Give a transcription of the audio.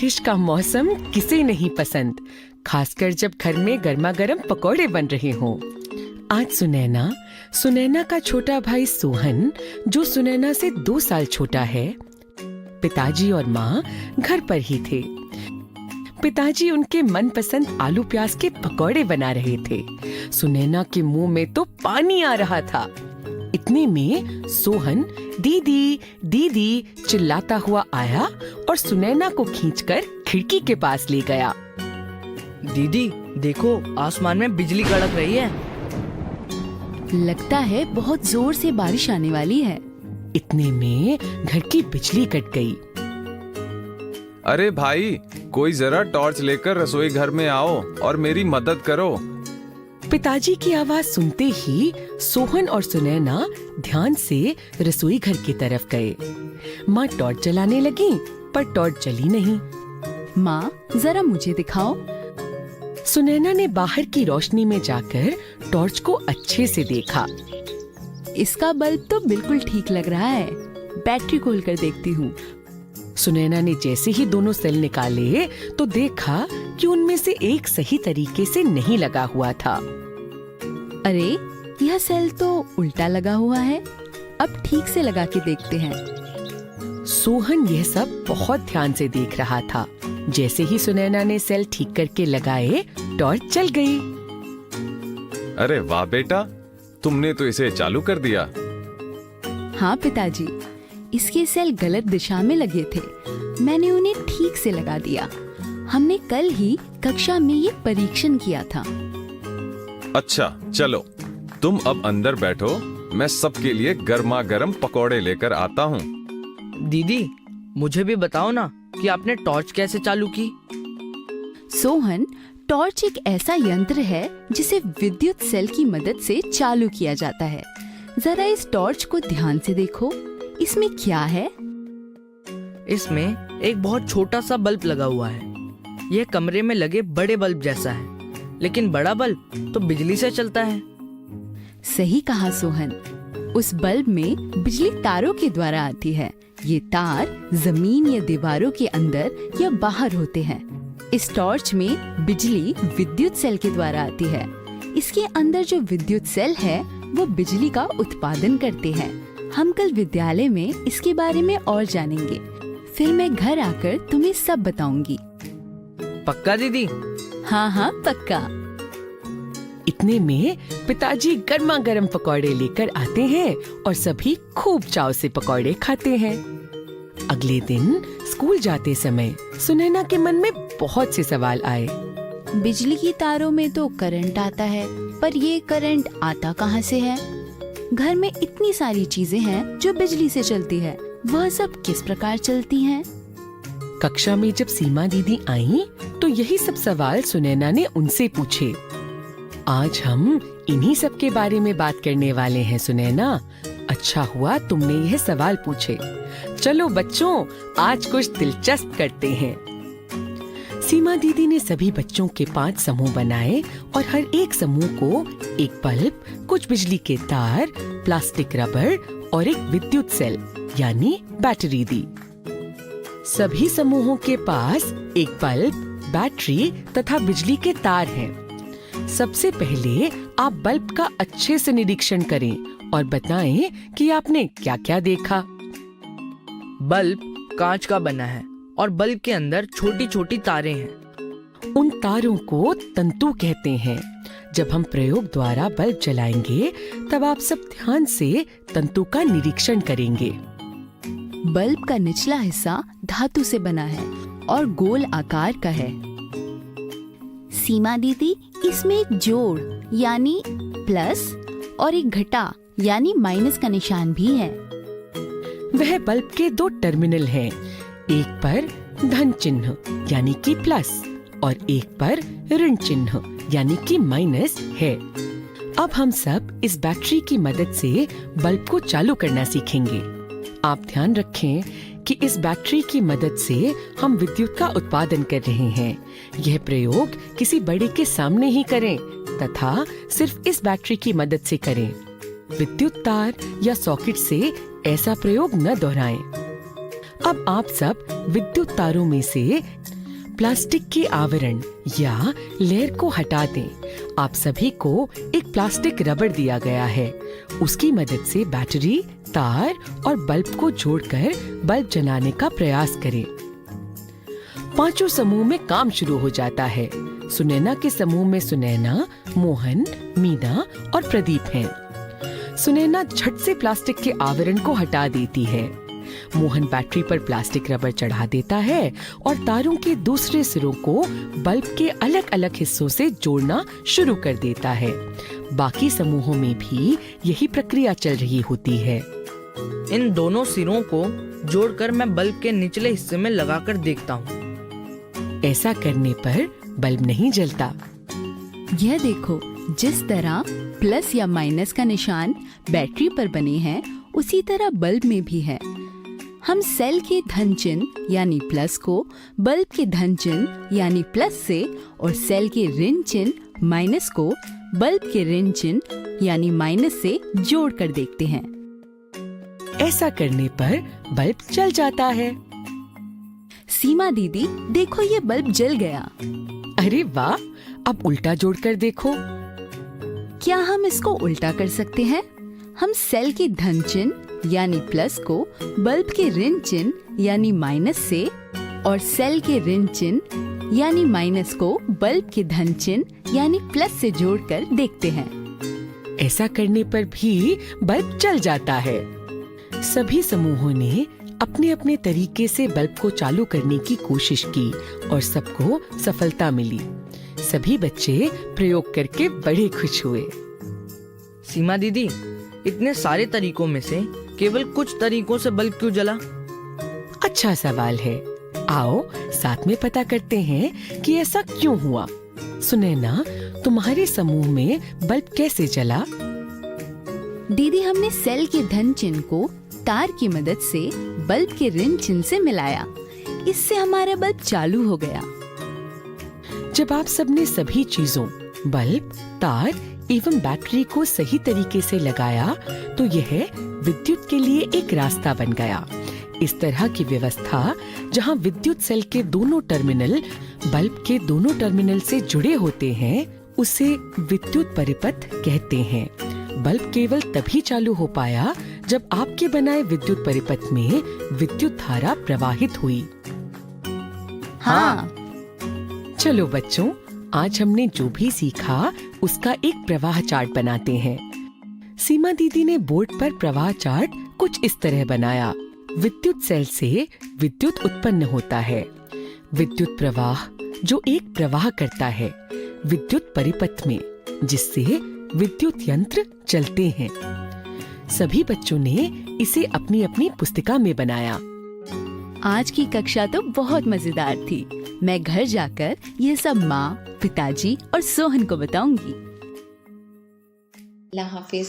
बारिश का मौसम किसे नहीं पसंद, खासकर जब घर में गर्मा गर्म पकौड़े बन रहे हों। आज सुनैना का छोटा भाई सोहन, जो सुनैना से 2 साल छोटा है, पिताजी और माँ घर पर ही थे। पिताजी उनके मनपसंद आलू प्याज के पकौड़े बना रहे थे। सुनैना के मुंह में तो पानी आ रहा था। इतने में सोहन दीदी दीदी चिल्लाता हुआ आया और सुनैना को खींचकर खिड़की के पास ले गया। दीदी देखो, आसमान में बिजली कड़क रही है। लगता है बहुत जोर से बारिश आने वाली है। इतने में घर की बिजली कट गई। अरे भाई, कोई जरा टॉर्च लेकर रसोई घर में आओ और मेरी मदद करो। पिताजी की आवाज सुनते ही सोहन और सुनैना ध्यान से रसोई घर की तरफ गए। माँ टॉर्च जलाने लगी, पर टॉर्च जली नहीं। माँ, जरा मुझे दिखाओ। सुनैना ने बाहर की रोशनी में जाकर टॉर्च को अच्छे से देखा। इसका बल्ब तो बिल्कुल ठीक लग रहा है। बैटरी खोल कर देखती हूँ। सुनैना ने जैसे ही दोनों सेल निकाले तो देखा कि उनमें से एक सही तरीके से नहीं लगा हुआ था। अरे, यह सेल तो उल्टा लगा हुआ है। अब ठीक से लगा के देखते हैं। सोहन यह सब बहुत ध्यान से देख रहा था। जैसे ही सुनैना ने सेल ठीक करके लगाए, टॉर्च जल गई। अरे वाह बेटा, तुमने तो इसे चालू कर दिया। हाँ पिताजी, इसके सेल गलत दिशा में लगे थे। मैंने उन्हें ठीक से लगा दिया। हमने कल ही कक्षा में ये परीक्षण किया था। अच्छा चलो, तुम अब अंदर बैठो, मैं सबके लिए गर्मा गर्म पकौड़े लेकर आता हूँ। दीदी, मुझे भी बताओ ना कि आपने टॉर्च कैसे चालू की। सोहन, टॉर्च एक ऐसा यंत्र है जिसे विद्युत सेल की मदद से चालू किया जाता है। जरा इस टॉर्च को ध्यान से देखो। इसमें क्या है? इसमें एक बहुत छोटा सा बल्ब लगा हुआ है। यह कमरे में लगे बड़े बल्ब जैसा है, लेकिन बड़ा बल्ब तो बिजली से चलता है। सही कहा सोहन। उस बल्ब में बिजली तारों के द्वारा आती है। ये तार जमीन या दीवारों के अंदर या बाहर होते हैं। इस टॉर्च में बिजली विद्युत सेल के द्वारा आती है। इसके अंदर जो विद्युत सेल है वो बिजली का उत्पादन करते हैं। हम कल विद्यालय में इसके बारे में और जानेंगे। फिर मैं घर आकर तुम्हें सब बताऊंगी। पक्का दीदी? हाँ हाँ पक्का। इतने में पिताजी गर्मा गर्म पकौड़े लेकर आते हैं और सभी खूब चाव से पकौड़े खाते हैं। अगले दिन स्कूल जाते समय सुनैना के मन में बहुत से सवाल आए। बिजली की तारों में तो करंट आता है, पर ये करंट आता कहाँ से है? घर में इतनी सारी चीजें हैं जो बिजली से चलती है, वह सब किस प्रकार चलती हैं? कक्षा में जब सीमा दीदी आईं, तो यही सब सवाल सुनैना ने उनसे पूछे। आज हम इन्हीं सब के बारे में बात करने वाले हैं सुनैना। अच्छा हुआ तुमने यह सवाल पूछे। चलो बच्चों, आज कुछ दिलचस्प करते हैं। सीमा दीदी ने सभी बच्चों के 5 समूह बनाए और हर एक समूह को एक बल्ब, कुछ बिजली के तार, प्लास्टिक रबर और एक विद्युत सेल यानी बैटरी दी। सभी समूहों के पास एक बल्ब, बैटरी तथा बिजली के तार हैं। सबसे पहले आप बल्ब का अच्छे से निरीक्षण करें और बताएं कि आपने क्या-क्या देखा। बल्ब कांच का बना है और बल्ब के अंदर छोटी छोटी तारें हैं। उन तारों को तंतु कहते हैं। जब हम प्रयोग द्वारा बल्ब जलाएंगे, तब आप सब ध्यान से तंतु का निरीक्षण करेंगे। बल्ब का निचला हिस्सा धातु से बना है और गोल आकार का है। सीमा दीदी, इसमें एक जोड़ यानी प्लस और एक घटा यानी माइनस का निशान भी है। वह बल्ब के 2 टर्मिनल हैं। एक पर धन चिन्ह यानी कि प्लस और एक पर ऋण चिन्ह यानी कि माइनस है। अब हम सब इस बैटरी की मदद से बल्ब को चालू करना सीखेंगे। आप ध्यान रखें कि इस बैटरी की मदद से हम विद्युत का उत्पादन कर रहे हैं। यह प्रयोग किसी बड़े के सामने ही करें तथा सिर्फ इस बैटरी की मदद से करें। विद्युत तार या सॉकेट से ऐसा प्रयोग न दोहराएं। अब आप सब विद्युत तारों में से प्लास्टिक के आवरण या लेयर को हटा दें। आप सभी को एक प्लास्टिक रबड़ दिया गया है। उसकी मदद से बैटरी, तार और बल्ब को जोड़कर बल्ब जलाने का प्रयास करें। पांचों समूह में काम शुरू हो जाता है। सुनैना के समूह में सुनैना, मोहन, मीना और प्रदीप हैं। सुनैना झट से प्लास्टिक के आवरण को हटा देती है। मोहन बैटरी पर प्लास्टिक रबर चढ़ा देता है और तारों के दूसरे सिरों को बल्ब के अलग अलग हिस्सों से जोड़ना शुरू कर देता है। बाकी समूहों में भी यही प्रक्रिया चल रही होती है। इन दोनों सिरों को जोड़कर मैं बल्ब के निचले हिस्से में लगाकर देखता हूँ। ऐसा करने पर बल्ब नहीं जलता। यह देखो, जिस तरह प्लस या माइनस का निशान बैटरी पर बने हैं, उसी तरह बल्ब में भी है। हम सेल के धन चिन्ह यानी प्लस को बल्ब के धन चिन्ह यानी प्लस से और सेल के ऋण चिन्ह माइनस को बल्ब के ऋण चिन्ह यानी माइनस से जोड़ कर देखते हैं। ऐसा करने पर बल्ब जल जाता है। सीमा दीदी, देखो ये बल्ब जल गया। अरे वाह! अब उल्टा जोड़कर देखो। क्या हम इसको उल्टा कर सकते हैं? हम सेल के धन चिन्ह यानी प्लस को बल्ब के ऋण चिन्ह यानी माइनस से और सेल के ऋण चिन्ह यानी माइनस को बल्ब के धन चिन्ह यानी प्लस से जोड़कर देखते हैं। ऐसा करने पर भी बल्ब जल जाता है। सभी समूहों ने अपने अपने तरीके से बल्ब को चालू करने की कोशिश की और सबको सफलता मिली। सभी बच्चे प्रयोग करके बड़े खुश हुए। सीमा दीदी, इतने सारे तरीकों में से केवल कुछ तरीकों से बल्ब क्यों जला? अच्छा सवाल है। आओ साथ में पता करते हैं कि ऐसा क्यों हुआ। सुनैना, तुम्हारे समूह में बल्ब कैसे जला? दीदी, हमने सेल के धन चिन्ह को तार की मदद से बल्ब के ऋण चिन्ह से मिलाया। इससे हमारा बल्ब चालू हो गया। जब आप सबने सभी चीजों बल्ब, तार एवं बैटरी को सही तरीके से लगाया तो यह विद्युत के लिए एक रास्ता बन गया। इस तरह की व्यवस्था जहां विद्युत सेल के दोनों टर्मिनल बल्ब के दोनों टर्मिनल से जुड़े होते हैं, उसे विद्युत परिपथ कहते हैं। बल्ब केवल तभी चालू हो पाया जब आपके बनाए विद्युत परिपथ में विद्युत धारा प्रवाहित हुई। हाँ। चलो बच्चों, आज हमने जो भी सीखा उसका एक प्रवाह चार्ट बनाते हैं। सीमा दीदी ने बोर्ड पर प्रवाह चार्ट कुछ इस तरह बनाया। विद्युत सेल से विद्युत उत्पन्न होता है। विद्युत प्रवाह जो एक प्रवाह करता है विद्युत परिपथ में, जिससे विद्युत यंत्र चलते हैं। सभी बच्चों ने इसे अपनी अपनी पुस्तिका में बनाया। आज की कक्षा तो बहुत मजेदार थी। मैं घर जाकर ये सब माँ, पिताजी और सोहन को बताऊंगी। अल्लाह हाफिज।